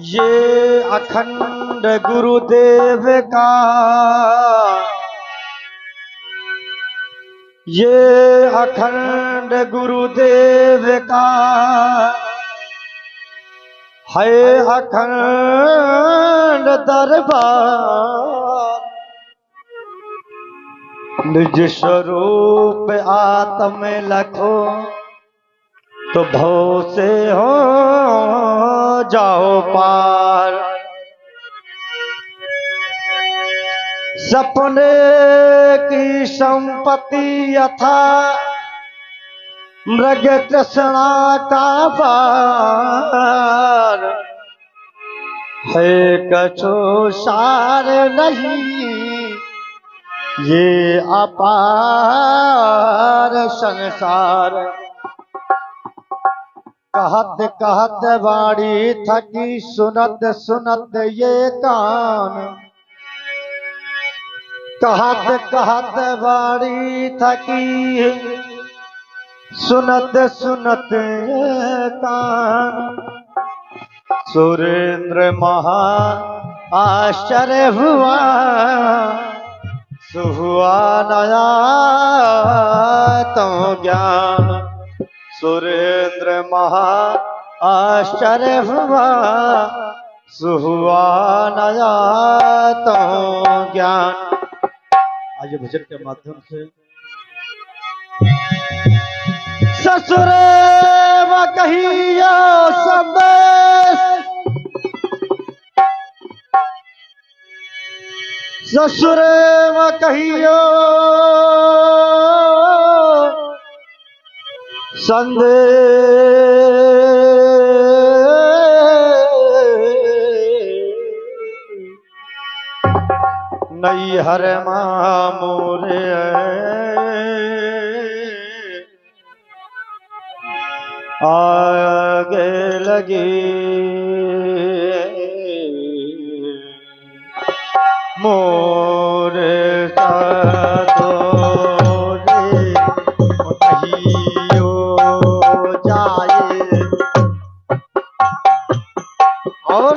ये अखंड गुरुदेव का, ये अखंड गुरुदेव का है अखंड दरबार। निज स्वरूप आत्म लखो तो भव से हो जाओ पार। सपने की संपत्ति यथा मृग तृष्णा का पार है, कछो सार नहीं ये अपार संसार। कहत कहत वाणी थकी सुनत सुनत ये कान। कहत कहत वाणी थकी सुनत सुनत ये कान। सुरेंद्र महा आश्चर्य हुआ, सुहुआ नया तो ज्ञान। सुरेंद्र महा आश्चर्य हुआ, सुहुआ नया तो ज्ञान। आइए भजन के माध्यम से ससुर व कहियो संदेश, ससुर व कहियो संदेश। नैहर मां मोरे आगे लगी, मोरे साथोरे कहियो जाए। और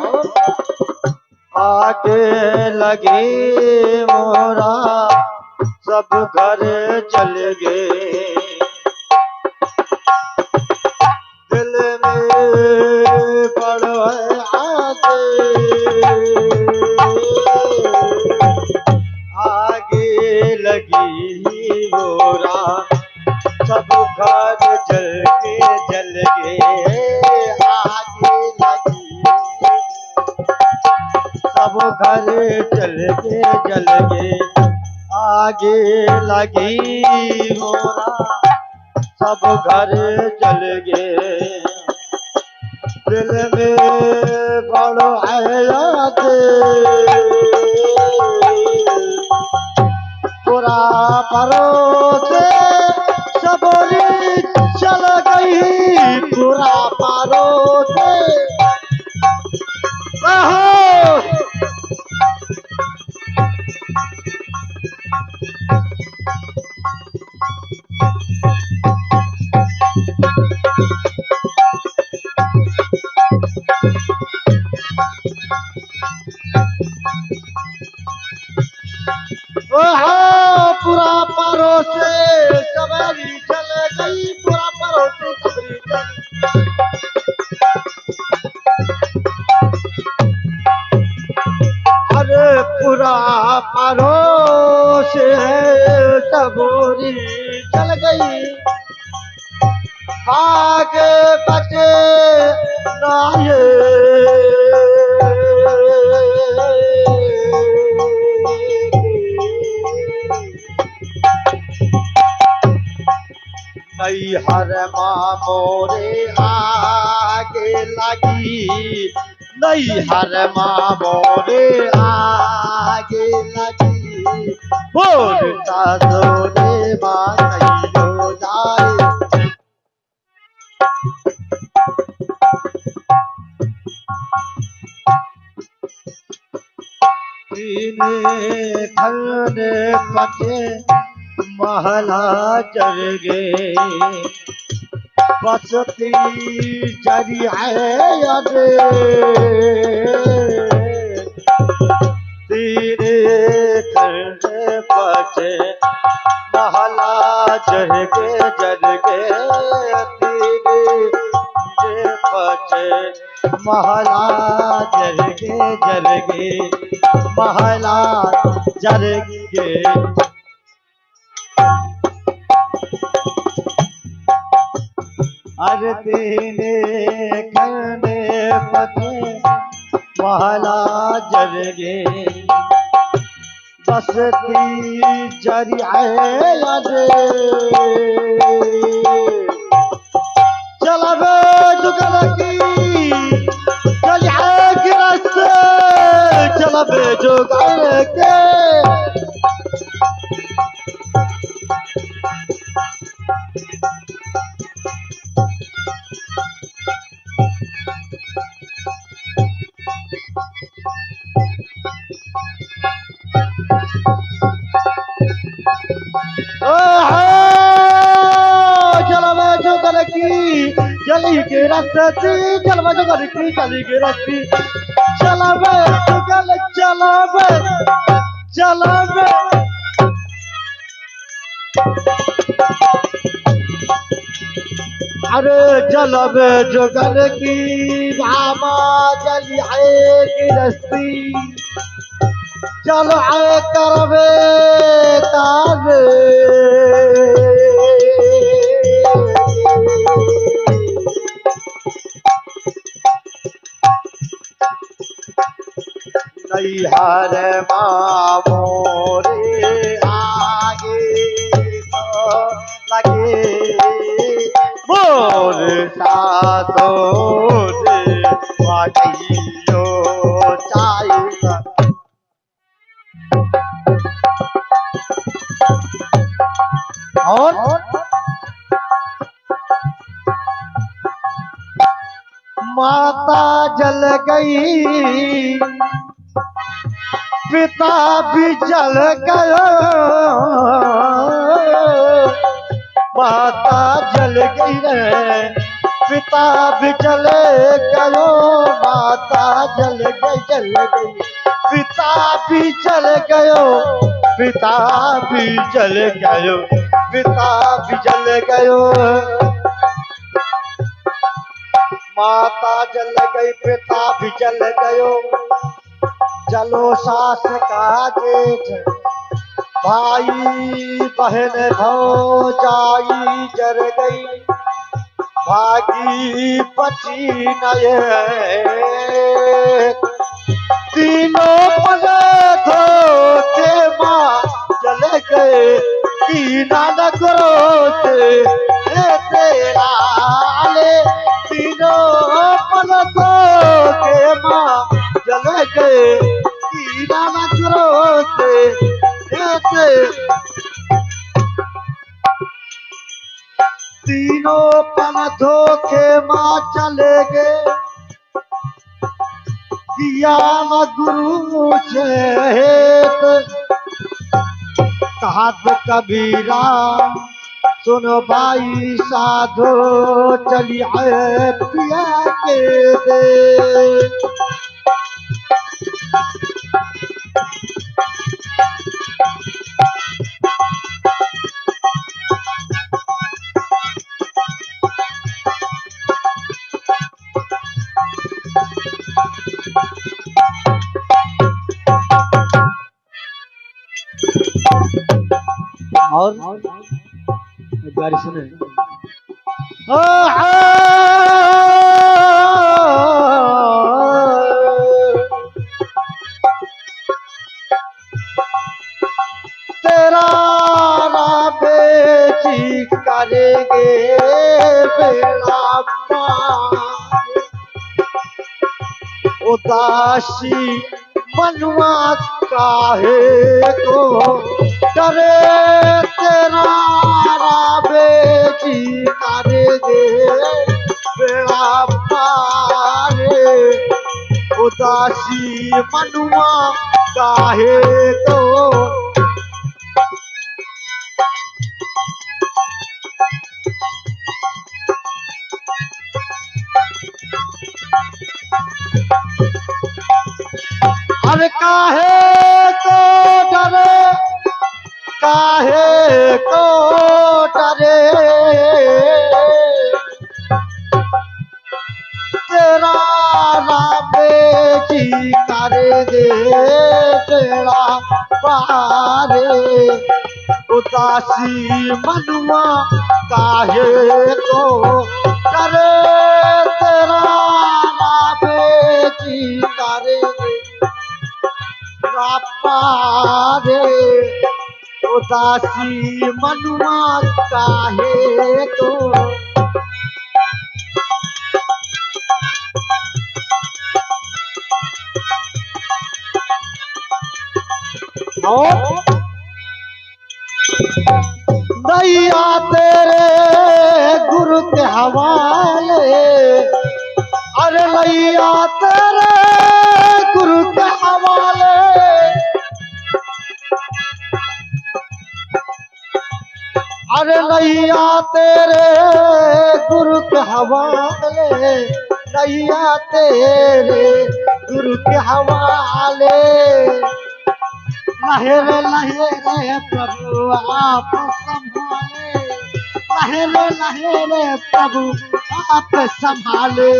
आगे लगी मोरा सब घर चल गए। दिल में बड़ो आगे लगी मोरा सब घर जल गए। आगे लगी सब घर जल गए। आगे लगी मोरा सब घर जल गए। दिल में बड़ो याद पूरा परोसे सबोरी चल गई। पूरा परोसे पूरा परोसे सबरी चल गई। पूरा परोसे सबरी चल। अरे पूरा परोसे सबरी चल गई। आगे बचे नाये नैहर मां मोरे आगे लगी। नैहर मां मोरे आगे लगी। बोल सासुरे मां कहियो जाए। खंड पचे महला चढ़ गए। बसती जरी है अरे तेरे करने बचे महला जरगे जरगे तेरे बचे महला जरगे जरगे महला जरगे अरे तेरे करने बचे महला जरगे बसती जरी है अरे चला बे जुगल की चलिए गिरस चला बे जुगल के चली के रस्ती चलवा जो करती चली के रस्ती चलावे जुगल चलावे चलावे अरे चलावे जुगल की भामा चली आए की रस्ती चलो आए करवे तारे नैहर मोरे आगे तो लगे मोर सासो रे वाकइयो चाहिए और माता जल गई पिता भी जल गया माता जल गई रे पिता भी जल गयो माता जल गई पिता भी जल गयो पिता भी जल गयो पिता भी जल गयो माता जल गई पिता भी जल गयो जलो सास का जेठ भाई बहन भौजाई जर गई भागी बची नये तीनों पल धोते माँ जल गए तीना न करो तेरा ले तीनों पल धोते माँ जल गए तीना न करो तीनों पल धोखे माँ चले गए दिया न गुरु चेत कहा कबीरा सुनो भाई साधो चली आए पिया के दे और एक बार सुने तेरा बेची करेंगे बेड़ा उदासी मनवा काहे को डरे तेरा बेची करेंगे बेड़ा पारे उदासी मनवा काहे को काहे को डरे, काहे को डरे, तेरा राम जी करे दे तेरा पारे, उदासी मनुआ काहे को डरे, तेरा राम जी करे दे तेरा पारे, उदासी मनुआ काहे को। नैया तेरे गुरु के हवाले, अरे नैया तेरे गुरु के हवाले, अरे नैया तेरे गुरु के हवाले, नैया तेरे गुरु के हवाले, लहरे लहरे प्रभु आप संभाले, लहरे लहरे प्रभु आप संभाले।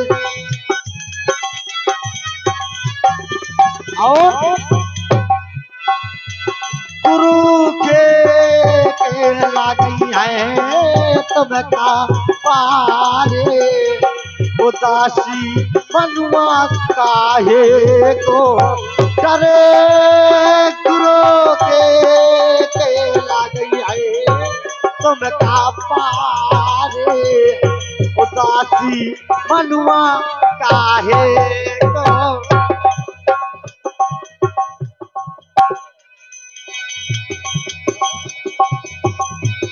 और गुरु के लागी है तुमका पारे, उदासी मनुआ काहे को डरे, गुरु के लागी है तुमका पारे, उदासी मनुआ काहे को।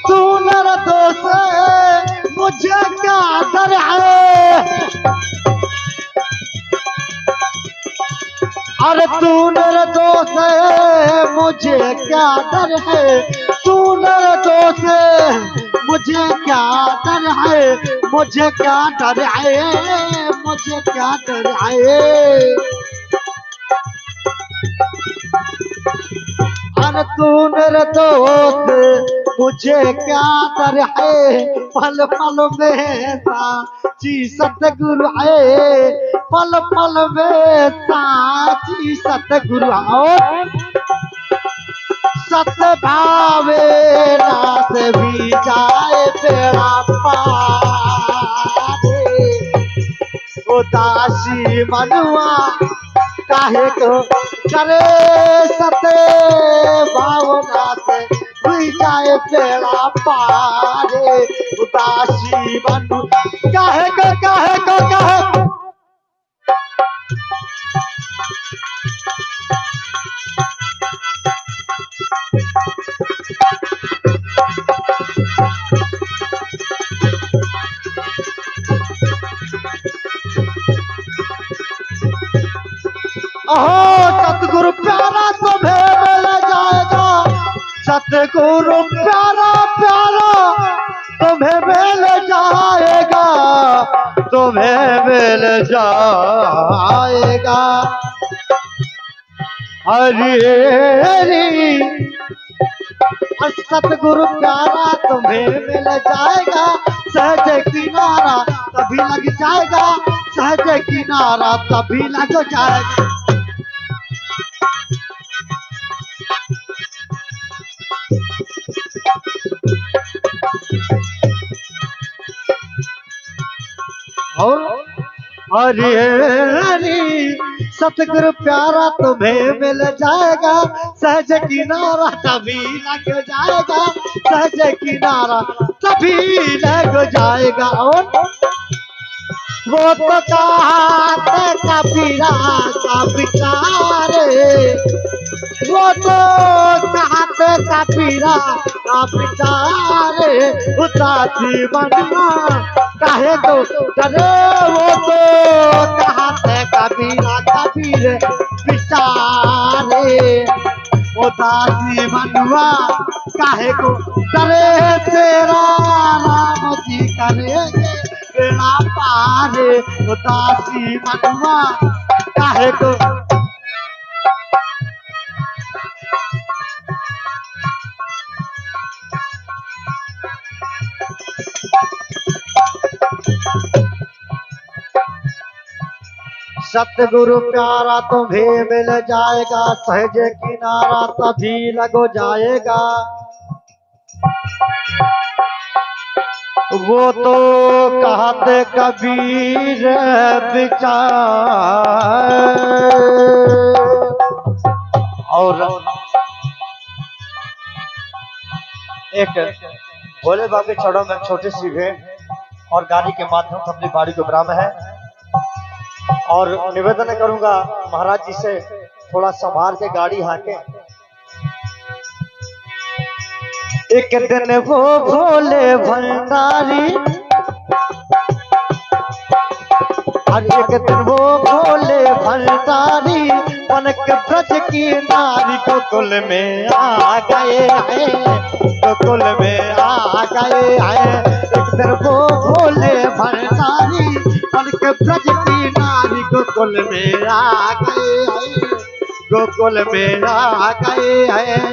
तू नर दोष मुझे क्या डर है, अरे तू नर दोष मुझे क्या डर है, तू नर दोष मुझे क्या डर है, मुझे क्या डर है, मुझे क्या डर है, अरे तू नर दोष मुझे क्या डर है, पल पल में साची सतगुरु है, पल पल में साची सतगुरु है। सत भावे रात भी जाए बेड़ा पारे, उदासी मनुआ काहे को करे, सते भावना से हुई जाए बेड़ा पारे, उदासी मनु काहे को काहे को काहे। अहो सतगुरु प्यारा तुम्हें मिल जाएगा, सतगुरु प्यारा प्यारा तुम्हें मिल जाएगा, तुम्हें मिल जाएगा। हरि हरि सतगुरु प्यारा तुम्हें मिल जाएगा, सहज किनारा तभी लग जाएगा, सहज किनारा तभी लग जाएगा। हरि हरि सतगुरु प्यारा तुम्हें मिल जाएगा, सहज किनारा तभी लग जाएगा, सहज किनारा तभी लग जाएगा। और वो तो कहात कबीरा का विचारे, वो तो कहात कबीरा का विचारे, उदासी मनुआ काहे को डरे, वो तो कहात कबीरा कबीर विचारे, उदासी मनुआ काहे को डरे, तेरा राम जी करेंगे बेड़ा पारे, उदासी मनुआ काहे को। सतगुरु प्यारा तुम्हें मिल जाएगा, सहज किनारा तभी लगो जाएगा। वो तो कहते कबीर विचार। और एक भोले बाबा के चरणों में छोटी सी भेंट और गाड़ी के माध्यम से अपनी बाड़ी को विराम है। और निवेदन करूंगा महाराज जी से थोड़ा संभाल के गाड़ी हाके। एक दिन वो भोले भंडारी, और एक दिन वो भोले भंडारी बनक ब्रज की नारी गोकुल में आ गए हैं, गोकुल में आ गए हैं। एक दिन वो भोले भंडारी बनक ब्रज की नारी गोकुल में आ गए हैं, गोकुल में आ गए हैं।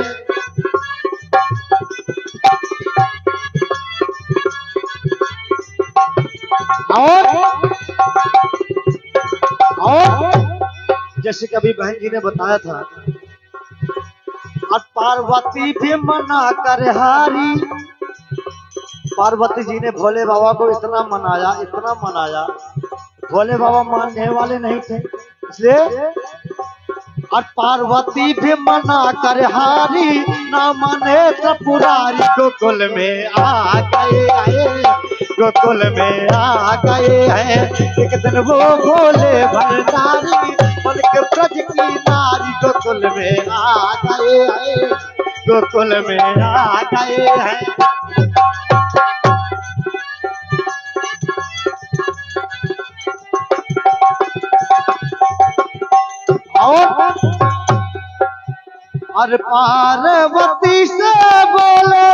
और जैसे कि अभी बहन जी ने बताया था, और पार्वती भी मना कर हारी। पार्वती जी ने भोले बाबा को इतना मनाया, इतना मनाया, भोले बाबा मानने वाले नहीं थे, इसलिए और पार्वती भी मना कर हारी, ना माने त्रिपुरारी गोकुल में आ गए आए, गोकुल में आ गए हैं। एक दिन वो भोले भंडारी बनके ब्रज की नारी गोकुल में आ गए हैं, गोकुल में आ गए हैं। और पार्वती से बोले,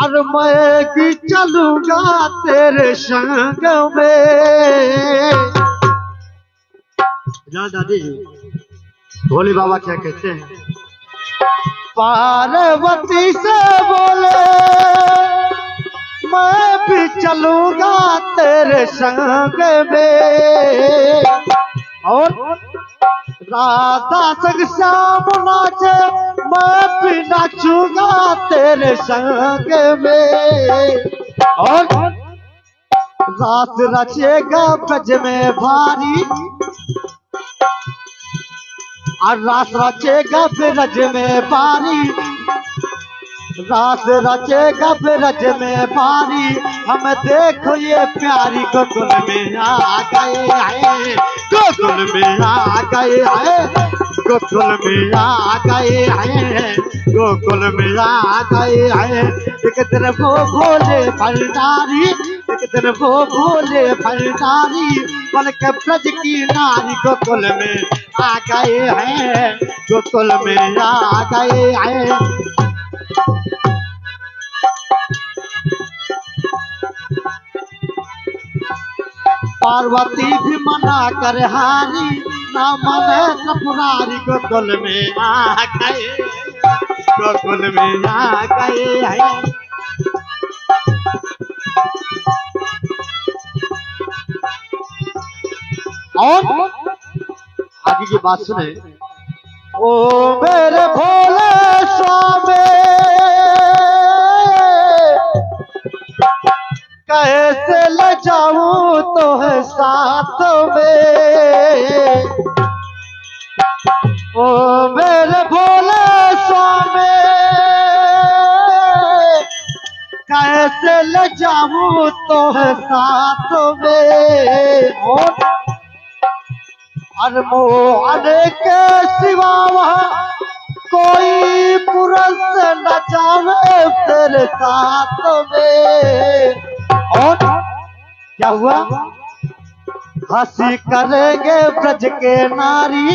और मैं भी चलूंगा तेरे संग में। जान दादी जी भोले बाबा क्या कहते हैं? पार्वती से बोले, मैं भी चलूंगा तेरे संग में। और राधा संग श्याम नाचे, मैं भी नाचूंगा तेरे संग में। और रात रचेगा ब्रज में भारी, और रात रचेगा ब्रज में भारी, रात रचेगा ब्रज में भारी। हम देखो ये प्यारी गोकुल में आ गए हैं, गोकुल में आ गए हैं, गोकुल में आ गए हैं, गोकुल में आ गए हैं। एक दिन वो भोले भंडारी, एक दिन वो भोले भंडारी बनके ब्रज की नारी गोकुल में आ गए हैं, गोकुल में आ गए हैं। पार्वती भी मना कर हारी, ना माने त्रिपुरारी गोकुल में आ गए, गोकुल में आ गए हैं। और आगे की बात सुने। ओ मेरे भोले स्वामी, कैसे ले जाऊं तो है साथ में। ओ मेरे भोले स्वामी, कैसे ले जाऊं तो है साथ में। और मोहन के सिवा वहाँ कोई पुरुष न जावे तेरे साथ में। और क्या हुआ? हंसी करेंगे ब्रज के नारी,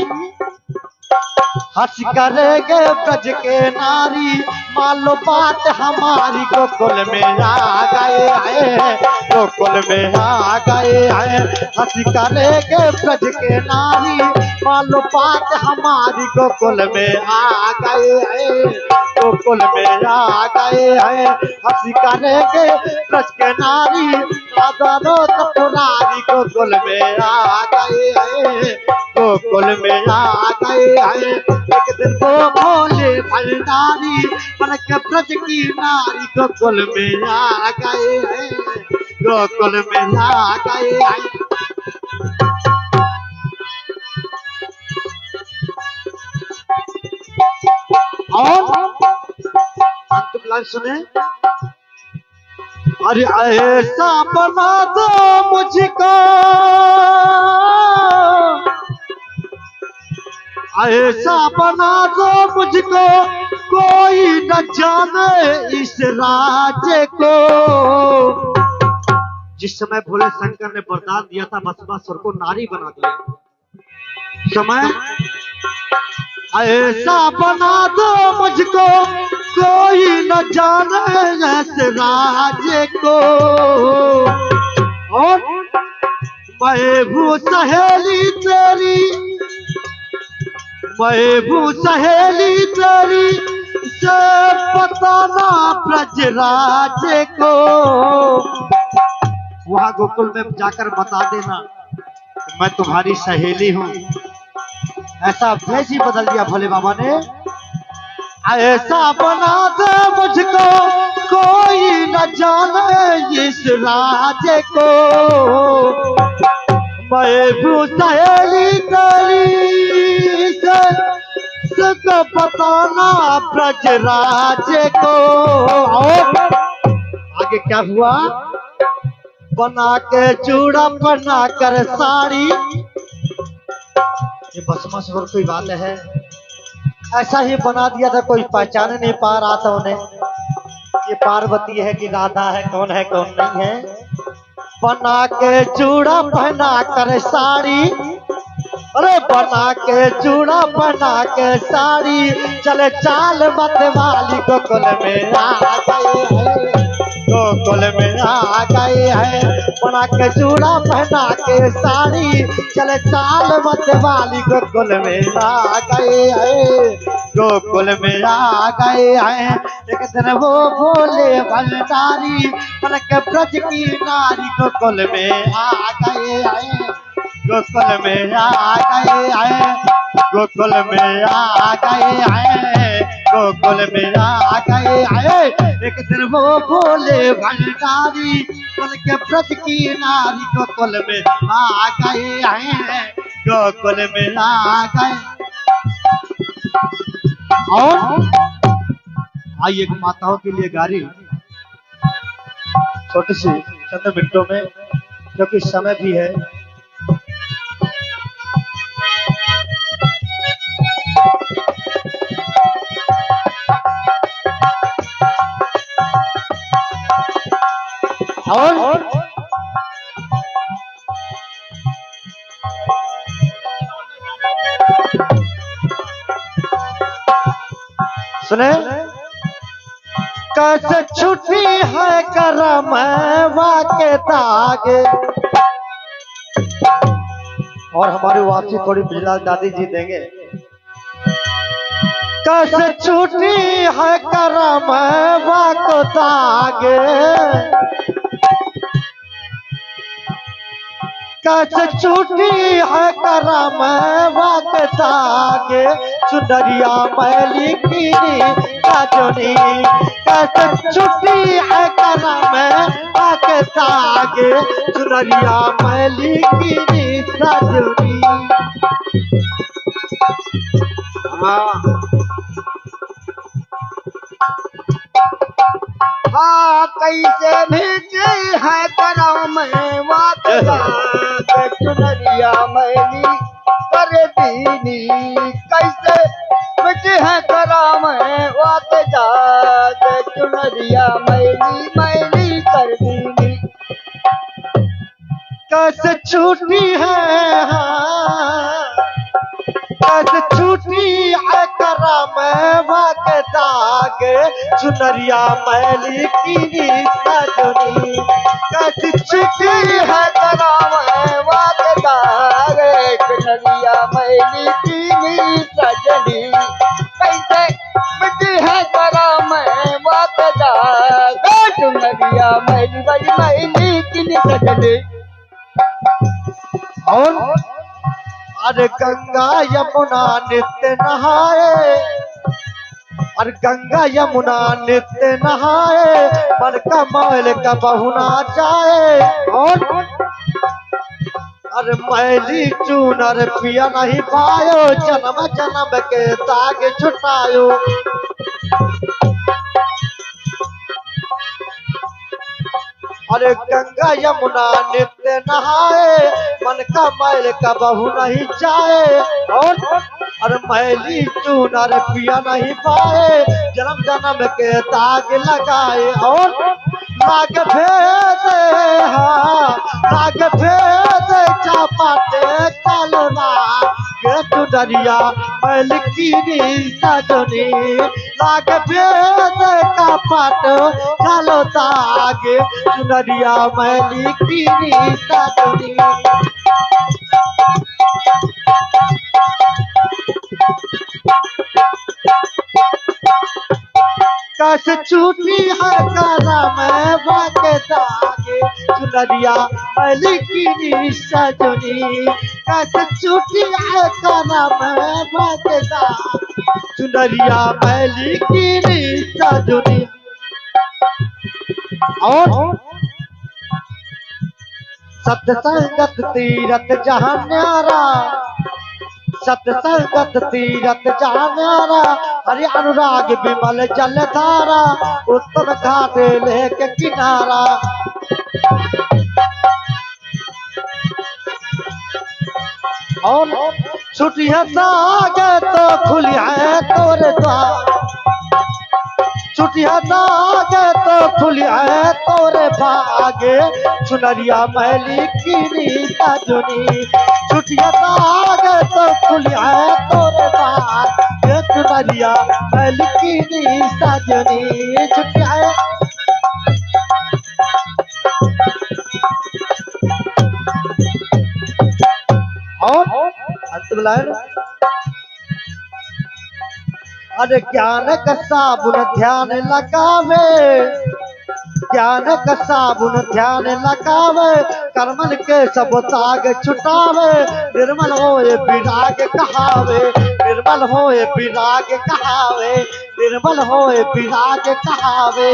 हंसी करेंगे ब्रज के नारी, मान लो बात हमारी गोकुल में आ गए हैं, गोकुल में आ गए हैं। हंसी करेंगे ब्रज के नारी, मान लो बात हमारी गोकुल में आ गए हैं, गोकुल में आ गए हैं। हंसी करेंगे ब्रज के नारी, राधा चारों त्रिपुरारी गोकुल में आ गए हैं, गोकुल में आ गए हैं। एक दिन वो भोले भंडारी बन के ब्रज की नारी गोकुल में आ गए हैं, गोकुल में आ गए हैं। और अंतिम लाइन सुने, अरे ऐसा बना दो मुझको, ऐसा बना दो मुझको कोई न जाने इस राज्य को। जिस समय भोले शंकर ने वरदान दिया था भस्मासुर को नारी बना दिया, समय ऐसा बना दो मुझको कोई न जाने इस राज्य को। और मैं भू सहेली तेरी, मैं भू सहेली तेरी से बताना ब्रज राज्य को। वहां गोकुल में जाकर बता देना मैं तुम्हारी सहेली हूं। ऐसा भेज ही बदल दिया भोले बाबा ने। ऐसा बना दे मुझको कोई न जाने इस राज्य को। मैं भू सहेली तेरी से बताना ब्रज राज्य को। और आगे क्या हुआ, बना के चूड़ा बना कर साड़ी। ये भस्मासुर कोई बात है, ऐसा ही बना दिया था, कोई पहचान नहीं पा रहा था उन्हें, ये पार्वती है कि राधा है, कौन है कौन नहीं है। बना के चूड़ा पहना कर साड़ी, अरे बना के चूड़ा बना के साड़ी, चले चाल मत वाली गोकुल में आ गए हैं, गोकुल में आ गए हैं। बना के चूड़ा पहना के साड़ी, चले चाल मत वाली गोकुल में आ गए हैं, गोकुल में आ गए हैं। एक दिन वो भोले भंडारी बन के ब्रज की नारी गोकुल में आ गए हैं, गोकुल में आ गए हैं, गोकुल में आ गए हैं, गोकुल में आ गए हैं। एक दिन वो भोले भंडारी बन के ब्रज की नारी गोकुल में आ गए हैं, गोकुल में आ गए। और आइए माताओं के लिए गारी छोटी सी चंद मिनटों में, क्योंकि समय भी है। और सुने, कैसे छुट्टी है करम वाके तागे। और हमारी वापसी थोड़ी बिजलाल दादी जी देंगे। कैसे छुट्टी है करम वाको तागे, कैसे छुट्टी है करम वाके तागे। सुंदरिया मैली की सजनी, कैसे छुट्टी है करम वाके तागे। सुंदरिया मैली की सजनी। हाँ कैसे भेजे है करम वाकया चुनरिया मैली कर दीनी। कैसे भेजे है करम वाकया चुनरिया मैली मैली कर दीनी। कैसे छूटी है, कैसे छूटी है करम वाके तागे। चुनरिया मैली की सजनी, कैसे छुट्टी है करम वाके तागे। चुनरिया मैली की सजनी, कैसे मिट्टी है करम वाके तागे। चुनरिया मैली मैली की सजनी। और अरे गंगा यमुना नित्य नहाए, और गंगा यमुना नित्य नहाए, मन का मैल का बहुना जाए। और अरे मैली चूनर पिया नहीं पायो, जन्म जन्म के दाग छुटायो। अरे गंगा यमुना नित्य नहाए, मन का मैल का बहु नहीं जाए। और अरे मैली चूनर पिया नहीं पाए, जन्म जन्म के दाग लगाए। और लाग भेद, हाँ लाग भेद चापाते चलो ना के चुनरिया मैल की सजनी। लाग भेद का पाट चलो तागे चुनरिया मैल की सजनी। कस छूटी है करम बाके दागे चुनरिया मैल की सजनी। कस छूटी है करम बाके दागे चुनरिया मैल की सजनी। और सत्संगत तीरथ जहाँ न्यारा, सत्संगत तीरथ जहाँ न्यारा, हरि अनुराग विमल जलधारा, उत्तम घाट लेक किनारा। और छुट्टी है दाग तो खुली है तोरे द्वार, छुट्टी है दाग तो खुली है तोरे भागे चुनरिया मैल की सजनी। छुट्टी है दाग तो खुली है तोरे भागे चुनरिया मैल की सजनी। छुट्टी है और अंत लाइन। अरे ज्ञान का साबुन ध्यान लगावे, ज्ञान का साबुन ध्यान लगावे, कर्मन के सब ताग छुटावे। निर्मल होए विराग कहावे, निर्मल होए विराग कहावे, निर्मल होए विराग कहावे।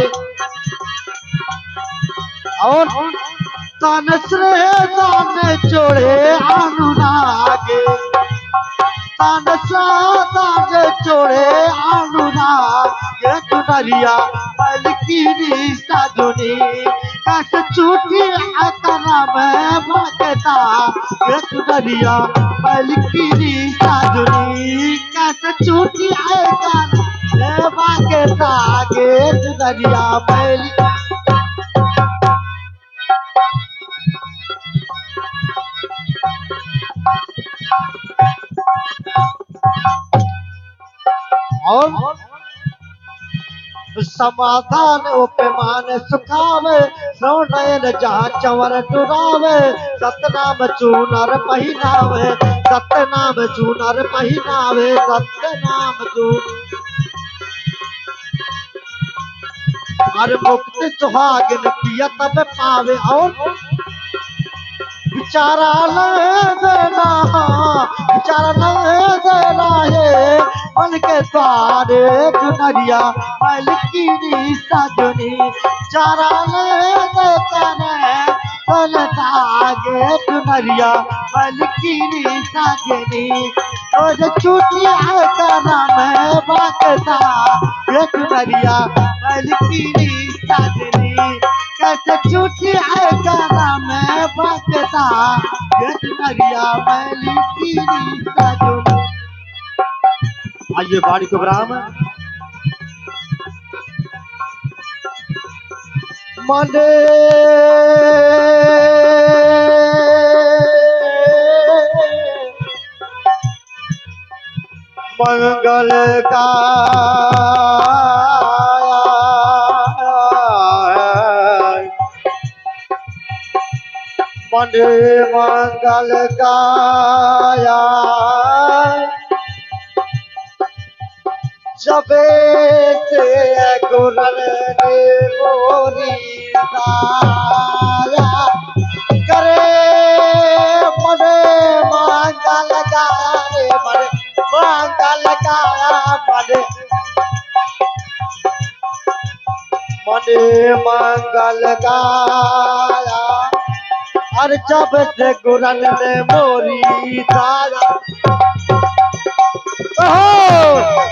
और तन श्रेय दान जोड़े अनुरागे, तान सादान जोड़े अनुराग चुनरिया मैल की सजनी। कस छूटी करम भगता चुनरिया मैल की सजनी। कस छूटी करम भगता चुनरिया मैल। और समाधान उपमान सुखावे, श्रवण जहाँ चवर टुरावे। सतनाम चूनर पहिनावे, सतनाम चूनर पहिनावे, सतनाम चून। अरे मुक्ति सुहागिन पिया तब पावे। और बिचारा देना, बिचारा देना है मन के द्वारे चुनरिया मैल की सजनी। बिचारा देना फल दागे चुनरिया मैल की सजनी। और छुट्टी है करम भगता चुनरिया मैल की सजनी। कैसे छुट्टी है करम भगता चुनरिया मैल की सजनी। आइए बाड़ी को ब्राह्म मने मंगल का मन मंगल गाया जबे से गुरन ने मोरी दाया। मंगल गाया मने मने मंगल गाया और जब से गुरन ने मोरी दाया ओहो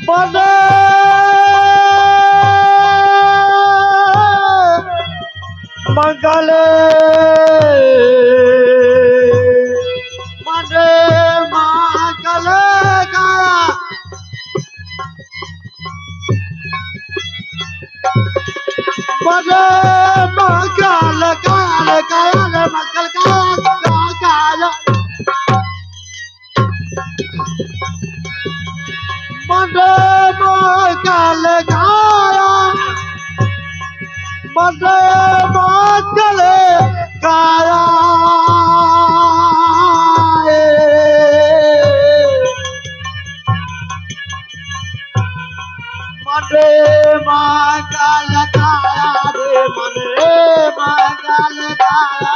मने मंगल मने मंगल गाया मने मंगल गाया गाया मंगल गाया गाया मने मंगल गाया मने मंगल गाया मने मंगल गाया रे मने मंगल गाया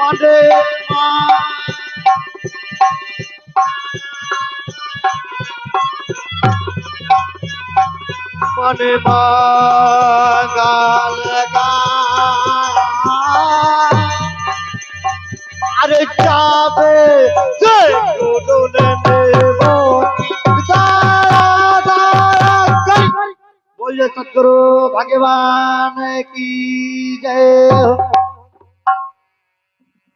मने मने मंगल गाया अरे जावे जय गुरु ने मोती दाया बोलिए सतगुरु भगवान की जय हो।